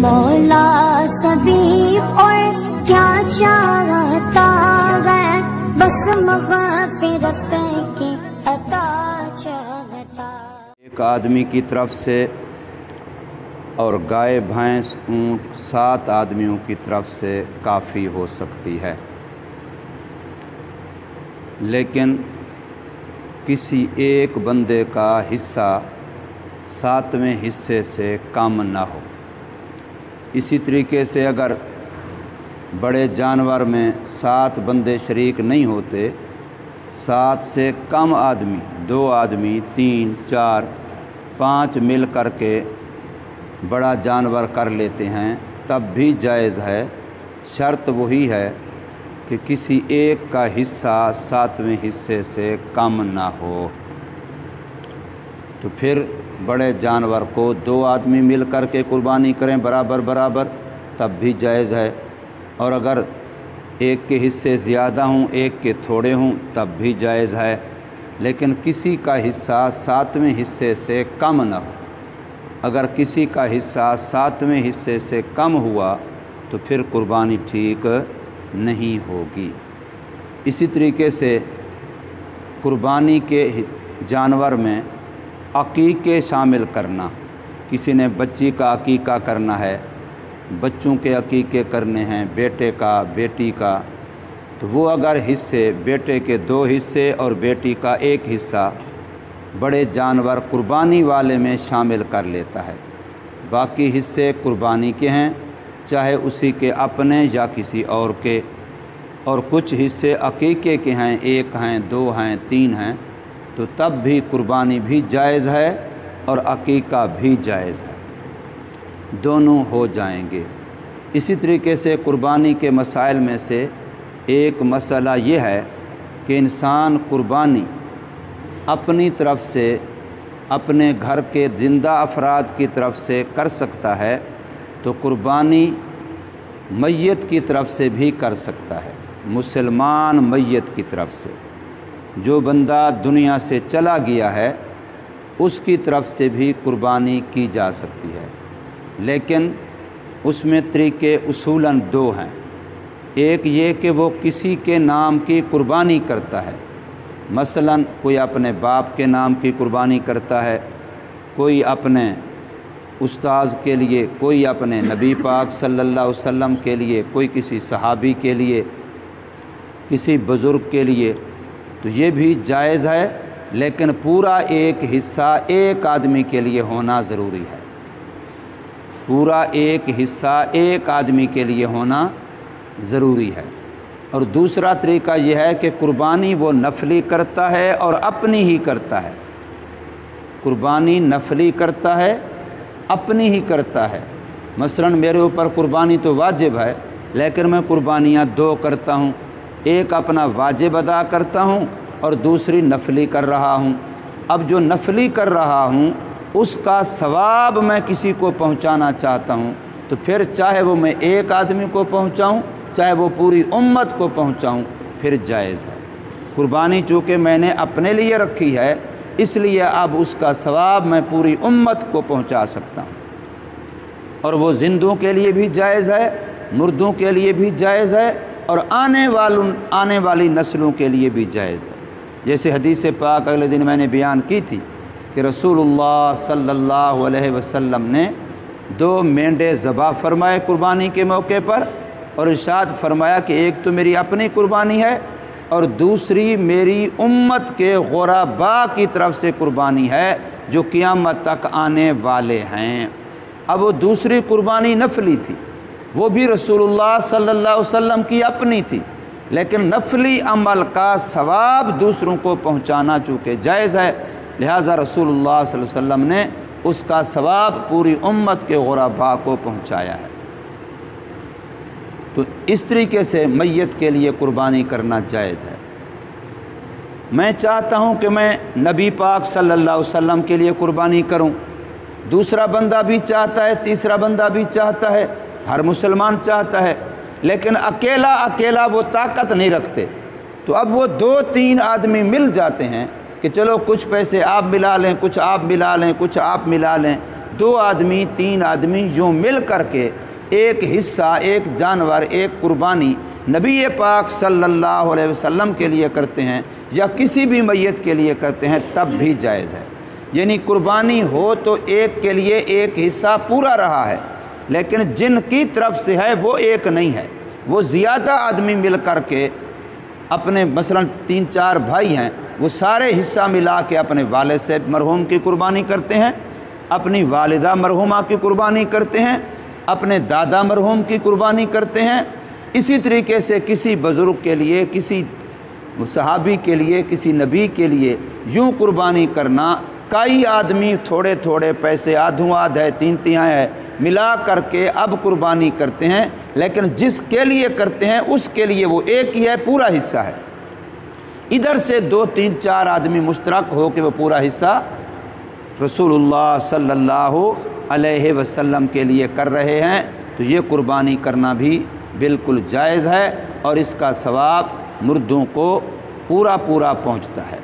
مولا سبھی اور کیا چاہتا ہے، بس مغفرت کی عطا چاہتا۔ ایک آدمی کی طرف سے اور گائے بھینس اونٹ 7 آدمیوں کی طرف سے کافی ہو سکتی ہے، لیکن کسی ایک بندے کا حصہ 7ویں حصے سے کم نہ ہو۔ اسی طریقے سے اگر بڑے جانور میں 7 بندے شریک نہیں ہوتے، 7 سے کم آدمی، 2 آدمی، 3، 4، 5 مل کر کے بڑا جانور کر لیتے ہیں، تب بھی جائز ہے۔ شرط وہی ہے کہ کسی ایک کا حصہ 7ویں حصے سے کم نہ ہو۔ تو پھر بڑے جانور کو 2 آدمی مل کر کے قربانی کریں برابر برابر، تب بھی جائز ہے، اور اگر ایک کے حصے زیادہ ہوں ایک کے تھوڑے ہوں تب بھی جائز ہے، لیکن کسی کا حصہ 7ویں حصے سے کم نہ ہو۔ اگر کسی کا حصہ 7ویں حصے سے کم ہوا تو پھر قربانی ٹھیک نہیں ہوگی۔ اسی طریقے سے قربانی کے جانور میں عقیقے شامل کرنا، کسی نے بچی کا عقیقہ کرنا ہے، بچوں کے عقیقے کرنے ہیں، بیٹے کا، بیٹی کا، تو وہ اگر حصے، بیٹے کے 2 حصے اور بیٹی کا 1 حصہ بڑے جانور قربانی والے میں شامل کر لیتا ہے، باقی حصے قربانی کے ہیں، چاہے اسی کے اپنے یا کسی اور کے، اور کچھ حصے عقیقے کے ہیں، 1 ہیں، 2 ہیں، 3 ہیں، تو تب بھی قربانی بھی جائز ہے اور عقیقہ بھی جائز ہے، دونوں ہو جائیں گے۔ اسی طریقے سے قربانی کے مسائل میں سے ایک مسئلہ یہ ہے کہ انسان قربانی اپنی طرف سے، اپنے گھر کے زندہ افراد کی طرف سے کر سکتا ہے، تو قربانی میت کی طرف سے بھی کر سکتا ہے، مسلمان میت کی طرف سے، جو بندہ دنیا سے چلا گیا ہے اس کی طرف سے بھی قربانی کی جا سکتی ہے، لیکن اس میں طریقے اصولاً 2 ہیں۔ ایک یہ کہ وہ کسی کے نام کی قربانی کرتا ہے، مثلاً کوئی اپنے باپ کے نام کی قربانی کرتا ہے، کوئی اپنے استاذ کے لیے، کوئی اپنے نبی پاک صلی اللہ علیہ وسلم کے لیے، کوئی کسی صحابی کے لیے، کسی بزرگ کے لیے، تو یہ بھی جائز ہے، لیکن پورا ایک حصہ ایک آدمی کے لیے ہونا ضروری ہے، پورا ایک حصہ ایک آدمی کے لیے ہونا ضروری ہے۔ اور دوسرا طریقہ یہ ہے کہ قربانی وہ نفلی کرتا ہے اور اپنی ہی کرتا ہے، قربانی نفلی کرتا ہے، اپنی ہی کرتا ہے۔ مثلاً میرے اوپر قربانی تو واجب ہے، لیکن میں قربانیاں 2 کرتا ہوں، ایک اپنا واجب ادا کرتا ہوں اور دوسری نفلی کر رہا ہوں۔ اب جو نفلی کر رہا ہوں اس کا ثواب میں کسی کو پہنچانا چاہتا ہوں، تو پھر چاہے وہ میں ایک آدمی کو پہنچاؤں، چاہے وہ پوری امت کو پہنچاؤں، پھر جائز ہے۔ قربانی چونکہ میں نے اپنے لیے رکھی ہے، اس لیے اب اس کا ثواب میں پوری امت کو پہنچا سکتا ہوں، اور وہ زندوں کے لیے بھی جائز ہے، مردوں کے لیے بھی جائز ہے، اور آنے والی نسلوں کے لیے بھی جائز ہے۔ جیسے حدیث پاک اگلے دن میں نے بیان کی تھی کہ رسول اللہ صلی اللہ علیہ وسلم نے 2 مینڈے ذبح فرمائے قربانی کے موقع پر، اور ارشاد فرمایا کہ ایک تو میری اپنی قربانی ہے اور دوسری میری امت کے غرباء کی طرف سے قربانی ہے جو قیامت تک آنے والے ہیں۔ اب وہ دوسری قربانی نفلی تھی، وہ بھی رسول اللہ صلی اللہ علیہ وسلم کی اپنی تھی، لیکن نفلی عمل کا ثواب دوسروں کو پہنچانا چونکہ جائز ہے، لہٰذا رسول اللہ صلی اللہ علیہ وسلم نے اس کا ثواب پوری امت کے غرباء کو پہنچایا ہے۔ تو اس طریقے سے میت کے لیے قربانی کرنا جائز ہے۔ میں چاہتا ہوں کہ میں نبی پاک صلی اللہ علیہ وسلم کے لیے قربانی کروں، دوسرا بندہ بھی چاہتا ہے، تیسرا بندہ بھی چاہتا ہے، ہر مسلمان چاہتا ہے، لیکن اکیلا وہ طاقت نہیں رکھتے، تو اب وہ 2-3 آدمی مل جاتے ہیں کہ چلو کچھ پیسے آپ ملا لیں، کچھ آپ ملا لیں، کچھ آپ ملا لیں، 2 آدمی 3 آدمی یوں مل کر کے ایک حصہ، ایک جانور، ایک قربانی نبی پاک صلی اللہ علیہ وسلم کے لیے کرتے ہیں یا کسی بھی میت کے لیے کرتے ہیں تب بھی جائز ہے۔ یعنی قربانی ہو تو ایک کے لیے ایک حصہ پورا رہا ہے، لیکن جن کی طرف سے ہے وہ ایک نہیں ہے، وہ زیادہ آدمی مل کر کے اپنے مثلا 3-4 بھائی ہیں، وہ سارے حصہ ملا کے اپنے والد سے مرحوم کی قربانی کرتے ہیں، اپنی والدہ مرحومہ کی قربانی کرتے ہیں، اپنے دادا مرحوم کی قربانی کرتے ہیں۔ اسی طریقے سے کسی بزرگ کے لیے، کسی صحابی کے لیے، کسی نبی کے لیے یوں قربانی کرنا، کئی آدمی تھوڑے تھوڑے پیسے آدھوں آدھ ہے 3/3 ہے ملا کر کے اب قربانی کرتے ہیں، لیکن جس کے لیے کرتے ہیں اس کے لیے وہ ایک ہی ہے، پورا حصہ ہے۔ ادھر سے 2-3-4 آدمی مشترک ہو کے وہ پورا حصہ رسول اللہ صلی اللہ علیہ وسلم کے لیے کر رہے ہیں، تو یہ قربانی کرنا بھی بالکل جائز ہے اور اس کا ثواب مردوں کو پورا پہنچتا ہے۔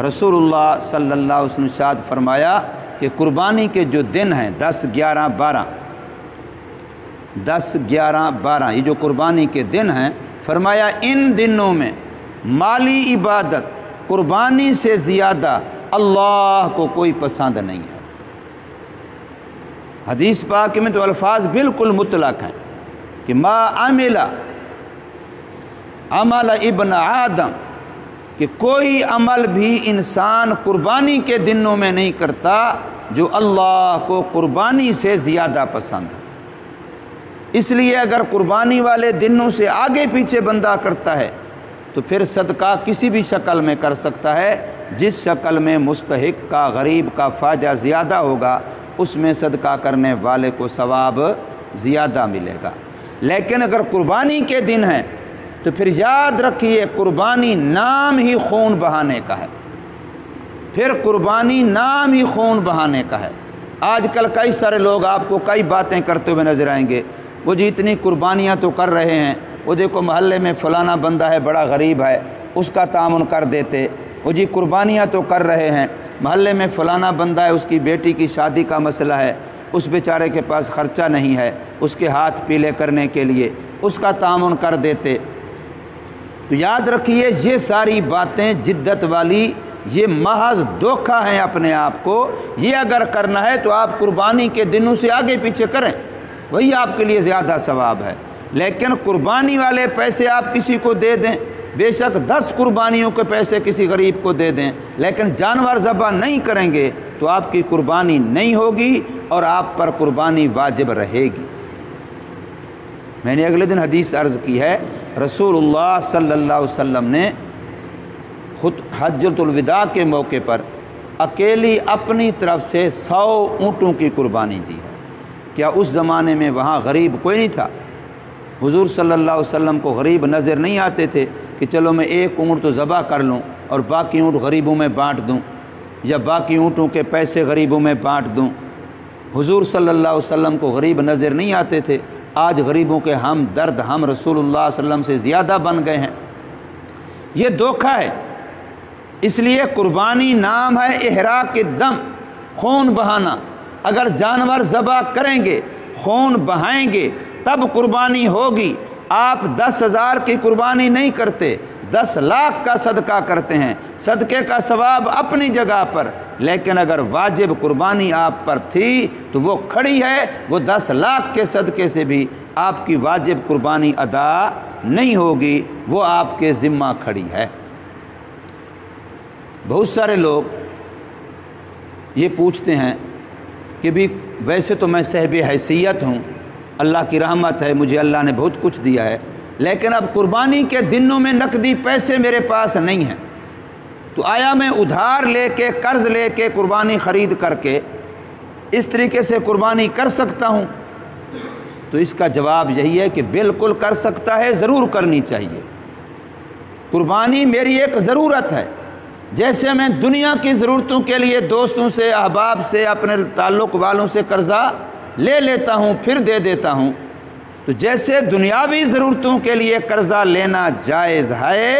رسول اللہ صلی اللہ علیہ وسلم ارشاد فرمایا کہ قربانی کے جو دن ہیں 10، 11، 12 یہ جو قربانی کے دن ہیں، فرمایا ان دنوں میں مالی عبادت قربانی سے زیادہ اللہ کو کوئی پسند نہیں ہے۔ حدیث پاک میں تو الفاظ بالکل مطلق ہیں کہ ما عمل عمل ابن آدم، کہ کوئی عمل بھی انسان قربانی کے دنوں میں نہیں کرتا جو اللہ کو قربانی سے زیادہ پسند ہے۔ اس لیے اگر قربانی والے دنوں سے آگے پیچھے بندہ کرتا ہے تو پھر صدقہ کسی بھی شکل میں کر سکتا ہے، جس شکل میں مستحق کا، غریب کا فائدہ زیادہ ہوگا اس میں صدقہ کرنے والے کو ثواب زیادہ ملے گا۔ لیکن اگر قربانی کے دن ہیں تو پھر یاد رکھیے قربانی نام ہی خون بہانے کا ہے، پھر قربانی نام ہی خون بہانے کا ہے۔ آج کل کئی سارے لوگ آپ کو کئی باتیں کرتے ہوئے نظر آئیں گے، وہ جی اتنی قربانیاں تو کر رہے ہیں، وہ دیکھو محلے میں فلانا بندہ ہے بڑا غریب ہے اس کا تعاون کر دیتے، وہ جی قربانیاں تو کر رہے ہیں، محلے میں فلانا بندہ ہے اس کی بیٹی کی شادی کا مسئلہ ہے، اس بیچارے کے پاس خرچہ نہیں ہے، اس کے ہاتھ پیلے کرنے کے لیے اس کا تعاون کر دیتے۔ تو یاد رکھیے یہ ساری باتیں جدت والی، یہ محض دھوکہ ہیں اپنے آپ کو۔ یہ اگر کرنا ہے تو آپ قربانی کے دنوں سے آگے پیچھے کریں، وہی آپ کے لیے زیادہ ثواب ہے۔ لیکن قربانی والے پیسے آپ کسی کو دے دیں، بے شک 10 قربانیوں کے پیسے کسی غریب کو دے دیں، لیکن جانور ذبح نہیں کریں گے تو آپ کی قربانی نہیں ہوگی اور آپ پر قربانی واجب رہے گی۔ میں نے اگلے دن حدیث عرض کی ہے، رسول اللہ صلی اللہ علیہ وسلم نے خود حجۃ الوداع کے موقع پر اکیلی اپنی طرف سے 100 اونٹوں کی قربانی دی ہے۔ کیا اس زمانے میں وہاں غریب کوئی نہیں تھا؟ حضور صلی اللہ علیہ وسلم کو غریب نظر نہیں آتے تھے کہ چلو میں 1 اونٹ تو ذبح کر لوں اور باقی اونٹ غریبوں میں بانٹ دوں، یا باقی اونٹوں کے پیسے غریبوں میں بانٹ دوں۔ حضور صلی اللہ علیہ وسلم کو غریب نظر نہیں آتے تھے۔ آج غریبوں کے ہم درد ہم رسول اللہ صلی اللہ علیہ وسلم سے زیادہ بن گئے ہیں۔ یہ دھوکہ ہے۔ اس لیے قربانی نام ہے احراق الدم، خون بہانا۔ اگر جانور ذبح کریں گے، خون بہائیں گے تب قربانی ہوگی۔ آپ 10,000 کی قربانی نہیں کرتے، 10 لاکھ کا صدقہ کرتے ہیں، صدقے کا ثواب اپنی جگہ پر، لیکن اگر واجب قربانی آپ پر تھی تو وہ کھڑی ہے، وہ 10 لاکھ کے صدقے سے بھی آپ کی واجب قربانی ادا نہیں ہوگی، وہ آپ کے ذمہ کھڑی ہے۔ بہت سارے لوگ یہ پوچھتے ہیں کہ بھی ویسے تو میں صاحب حیثیت ہوں، اللہ کی رحمت ہے، مجھے اللہ نے بہت کچھ دیا ہے، لیکن اب قربانی کے دنوں میں نقدی پیسے میرے پاس نہیں ہیں، تو آیا میں ادھار لے کے، قرض لے کے قربانی خرید کر کے اس طریقے سے قربانی کر سکتا ہوں؟ تو اس کا جواب یہی ہے کہ بالکل کر سکتا ہے، ضرور کرنی چاہیے۔ قربانی میری ایک ضرورت ہے، جیسے میں دنیا کی ضرورتوں کے لیے دوستوں سے، احباب سے، اپنے تعلق والوں سے قرضہ لے لیتا ہوں پھر دے دیتا ہوں، تو جیسے دنیاوی ضرورتوں کے لیے قرضہ لینا جائز ہے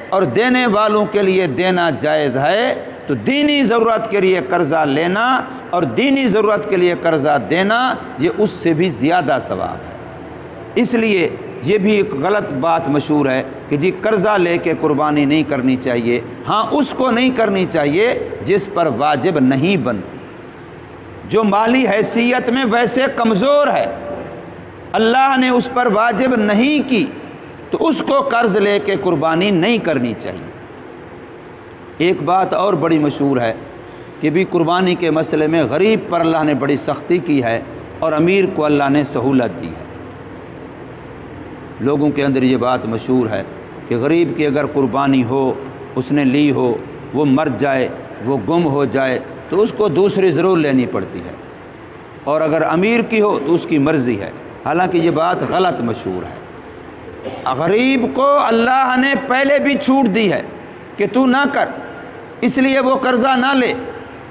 اور دینے والوں کے لیے دینا جائز ہے، تو دینی ضرورت کے لیے قرضہ لینا اور دینی ضرورت کے لیے قرضہ دینا یہ اس سے بھی زیادہ ثواب ہے۔ اس لیے یہ بھی ایک غلط بات مشہور ہے کہ جی قرضہ لے کے قربانی نہیں کرنی چاہیے۔ ہاں اس کو نہیں کرنی چاہیے جس پر واجب نہیں بنتی، جو مالی حیثیت میں ویسے کمزور ہے، اللہ نے اس پر واجب نہیں کی تو اس کو قرض لے کے قربانی نہیں کرنی چاہیے۔ ایک بات اور بڑی مشہور ہے کہ بھی قربانی کے مسئلے میں غریب پر اللہ نے بڑی سختی کی ہے اور امیر کو اللہ نے سہولت دی ہے۔ لوگوں کے اندر یہ بات مشہور ہے کہ غریب کی اگر قربانی ہو، اس نے لی ہو، وہ مر جائے، وہ گم ہو جائے تو اس کو دوسری ضرور لینی پڑتی ہے، اور اگر امیر کی ہو تو اس کی مرضی ہے۔ حالانکہ یہ بات غلط مشہور ہے۔ غریب کو اللہ نے پہلے بھی چھوٹ دی ہے کہ تو نہ کر، اس لیے وہ قرضہ نہ لے۔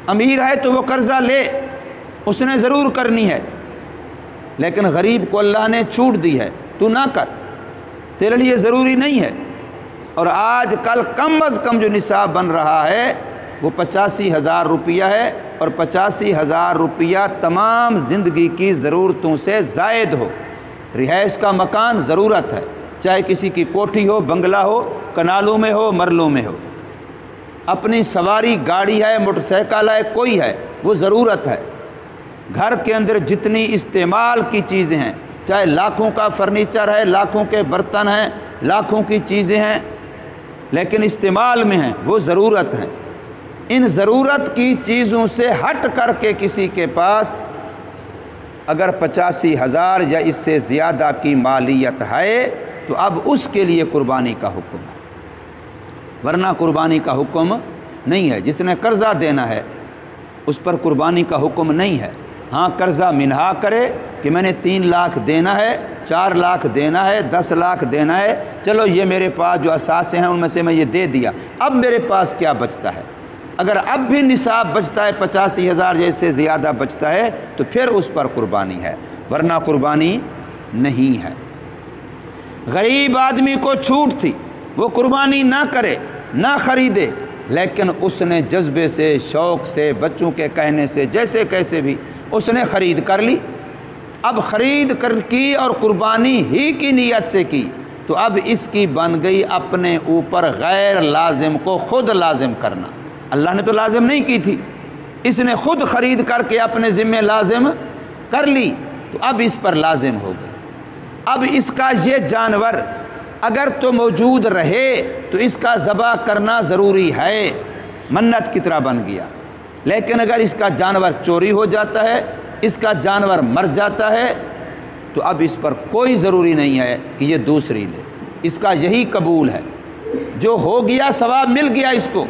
امیر ہے تو وہ قرضہ لے، اس نے ضرور کرنی ہے، لیکن غریب کو اللہ نے چھوٹ دی ہے، تو نہ کر، تیرے لیے ضروری نہیں ہے۔ اور آج کل کم از کم جو نصاب بن رہا ہے وہ 85,000 روپیہ ہے، اور 85,000 روپیہ تمام زندگی کی ضرورتوں سے زائد ہو۔ رہائش کا مکان ضرورت ہے، چاہے کسی کی کوٹھی ہو، بنگلہ ہو، کنالوں میں ہو، مرلوں میں ہو، اپنی سواری گاڑی ہے، موٹر سائیکل ہے، کوئی ہے، وہ ضرورت ہے۔ گھر کے اندر جتنی استعمال کی چیزیں ہیں، چاہے لاکھوں کا فرنیچر ہے، لاکھوں کے برتن ہیں، لاکھوں کی چیزیں ہیں، لیکن استعمال میں ہیں، وہ ضرورت ہیں۔ ان ضرورت کی چیزوں سے ہٹ کر کے کسی کے پاس اگر 85,000 یا اس سے زیادہ کی مالیت ہے تو اب اس کے لیے قربانی کا حکم ہے، ورنہ قربانی کا حکم نہیں ہے۔ جس نے قرضہ دینا ہے اس پر قربانی کا حکم نہیں ہے۔ ہاں قرضہ منہا کرے کہ میں نے 3 لاکھ دینا ہے، 4 لاکھ دینا ہے، 10 لاکھ دینا ہے، چلو یہ میرے پاس جو اثاثے ہیں ان میں سے میں یہ دے دیا، اب میرے پاس کیا بچتا ہے؟ اگر اب بھی نصاب بچتا ہے 85,000 یا اس سے زیادہ بچتا ہے تو پھر اس پر قربانی ہے، ورنہ قربانی نہیں ہے۔ غریب آدمی کو چھوٹ تھی، وہ قربانی نہ کرے، نہ خریدے، لیکن اس نے جذبے سے، شوق سے، بچوں کے کہنے سے، جیسے کیسے بھی اس نے خرید کر لی۔ اب خرید کر کی اور قربانی ہی کی نیت سے کی تو اب اس کی بن گئی اپنے اوپر غیر لازم کو خود لازم کرنا۔ اللہ نے تو لازم نہیں کی تھی، اس نے خود خرید کر کے اپنے ذمہ لازم کر لی تو اب اس پر لازم ہو گئی۔ اب اس کا یہ جانور اگر تو موجود رہے تو اس کا ذبح کرنا ضروری ہے، منت کی طرح بن گیا۔ لیکن اگر اس کا جانور چوری ہو جاتا ہے، اس کا جانور مر جاتا ہے تو اب اس پر کوئی ضروری نہیں ہے کہ یہ دوسری لے، اس کا یہی قبول ہے۔ جو ہو گیا ثواب مل گیا، اس کو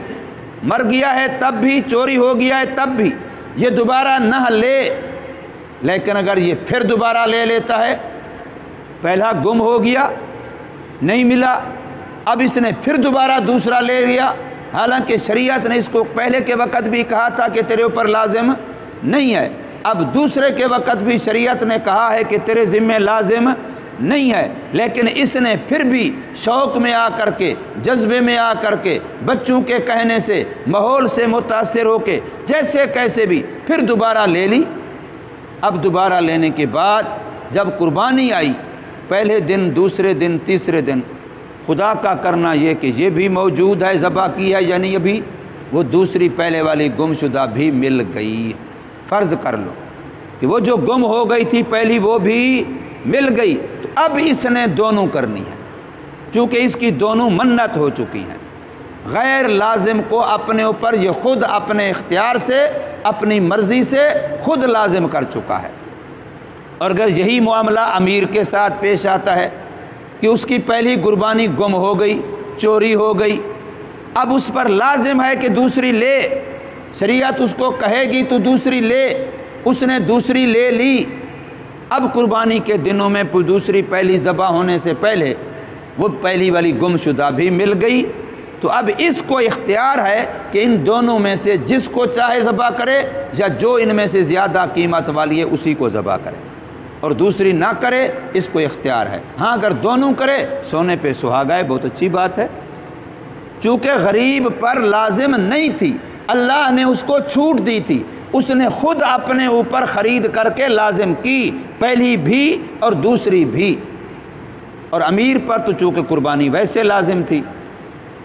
مر گیا ہے تب بھی، چوری ہو گیا ہے تب بھی، یہ دوبارہ نہ لے۔ لیکن اگر یہ پھر دوبارہ لے لیتا ہے، پہلا گم ہو گیا، نہیں ملا، اب اس نے پھر دوبارہ دوسرا لے لیا، حالانکہ شریعت نے اس کو پہلے کے وقت بھی کہا تھا کہ تیرے اوپر لازم نہیں ہے، اب دوسرے کے وقت بھی شریعت نے کہا ہے کہ تیرے ذمہ لازم نہیں ہے، لیکن اس نے پھر بھی شوق میں آ کر کے، جذبے میں آ کر کے، بچوں کے کہنے سے، ماحول سے متاثر ہو کے، جیسے کیسے بھی پھر دوبارہ لے لی۔ اب دوبارہ لینے کے بعد جب قربانی آئی، پہلے دن، دوسرے دن، تیسرے دن، خدا کا کرنا یہ کہ یہ بھی موجود ہے، ذبح کی ہے، یعنی ابھی وہ دوسری پہلے والی گم شدہ بھی مل گئی۔ فرض کر لو کہ وہ جو گم ہو گئی تھی پہلی وہ بھی مل گئی، تو اب اس نے دونوں کرنی ہے، چونکہ اس کی دونوں منت ہو چکی ہیں۔ غیر لازم کو اپنے اوپر یہ خود اپنے اختیار سے، اپنی مرضی سے خود لازم کر چکا ہے۔ اور اگر یہی معاملہ امیر کے ساتھ پیش آتا ہے کہ اس کی پہلی قربانی گم ہو گئی، چوری ہو گئی، اب اس پر لازم ہے کہ دوسری لے، شریعت اس کو کہے گی تو دوسری لے، اس نے دوسری لے لی، اب قربانی کے دنوں میں دوسری پہلی ذبح ہونے سے پہلے وہ پہلی والی گم شدہ بھی مل گئی، تو اب اس کو اختیار ہے کہ ان دونوں میں سے جس کو چاہے ذبح کرے، یا جو ان میں سے زیادہ قیمت والی ہے اسی کو ذبح کرے، اور دوسری نہ کرے، اس کو اختیار ہے۔ ہاں اگر دونوں کرے، سونے پہ سہاگا ہے، بہت اچھی بات ہے۔ چونکہ غریب پر لازم نہیں تھی، اللہ نے اس کو چھوٹ دی تھی، اس نے خود اپنے اوپر خرید کر کے لازم کی، پہلی بھی اور دوسری بھی۔ اور امیر پر تو چونکہ قربانی ویسے لازم تھی،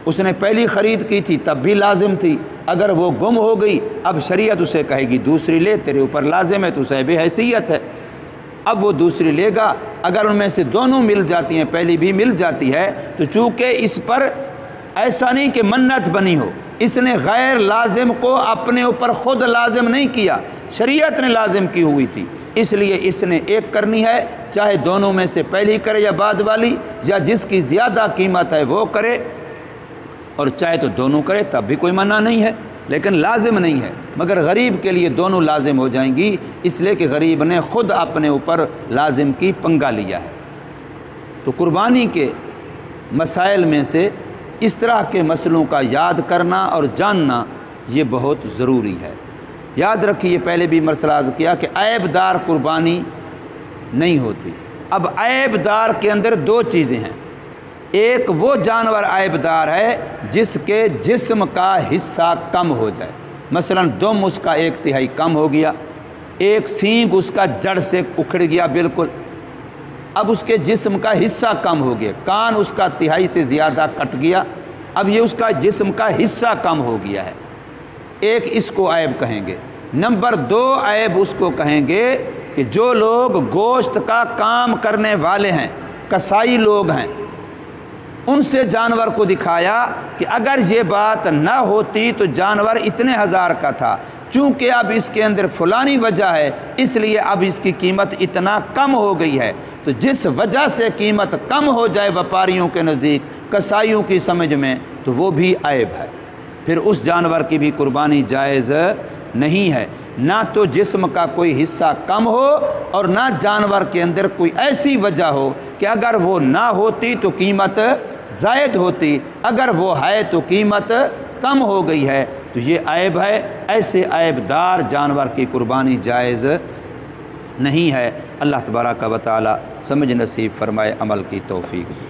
اس نے پہلی خرید کی تھی تب بھی لازم تھی، اگر وہ گم ہو گئی اب شریعت اسے کہے گی دوسری لے، تیرے اوپر لازم ہے، تو صاحب حیثیت ہے، اب وہ دوسری لے گا۔ اگر ان میں سے دونوں مل جاتی ہیں، پہلی بھی مل جاتی ہے، تو چونکہ اس پر ایسا نہیں کہ منت بنی ہو، اس نے غیر لازم کو اپنے اوپر خود لازم نہیں کیا، شریعت نے لازم کی ہوئی تھی، اس لیے اس نے ایک کرنی ہے، چاہے دونوں میں سے پہلی کرے یا بعد والی، یا جس کی زیادہ قیمت ہے وہ کرے، اور چاہے تو دونوں کرے تب بھی کوئی منع نہیں ہے، لیکن لازم نہیں ہے۔ مگر غریب کے لیے دونوں لازم ہو جائیں گی، اس لیے کہ غریب نے خود اپنے اوپر لازم کی پنگا لیا ہے۔ تو قربانی کے مسائل میں سے اس طرح کے مسئلوں کا یاد کرنا اور جاننا یہ بہت ضروری ہے۔ یاد رکھیے، پہلے بھی مرسلہ عرض کیا کہ عیب دار قربانی نہیں ہوتی۔ اب عیب دار کے اندر دو چیزیں ہیں، ایک وہ جانور عیب دار ہے جس کے جسم کا حصہ کم ہو جائے، مثلا دم اس کا 1/3 کم ہو گیا، ایک سینگ اس کا جڑ سے اکھڑ گیا بالکل، اب اس کے جسم کا حصہ کم ہو گیا، کان اس کا 1/3 سے زیادہ کٹ گیا، اب یہ اس کا جسم کا حصہ کم ہو گیا ہے، ایک اس کو عیب کہیں گے۔ نمبر 2 عیب اس کو کہیں گے کہ جو لوگ گوشت کا کام کرنے والے ہیں، کسائی لوگ ہیں، ان سے جانور کو دکھایا کہ اگر یہ بات نہ ہوتی تو جانور اتنے ہزار کا تھا، چونکہ اب اس کے اندر فلانی وجہ ہے اس لیے اب اس کی قیمت اتنا کم ہو گئی ہے۔ تو جس وجہ سے قیمت کم ہو جائے ویپاریوں کے نزدیک، کسائیوں کی سمجھ میں، تو وہ بھی عیب ہے، پھر اس جانور کی بھی قربانی جائز نہیں ہے، نہ تو جسم کا کوئی حصہ کم ہو اور نہ جانور کے اندر کوئی ایسی وجہ ہو کہ اگر وہ نہ ہوتی تو قیمت زائد ہوتی، اگر وہ ہے تو قیمت کم ہو گئی ہے، تو یہ عیب ہے۔ ایسے عیب دار جانور کی قربانی جائز نہیں ہے۔ اللہ تبارک و تعالی سمجھ نصیب فرمائے، عمل کی توفیق دے۔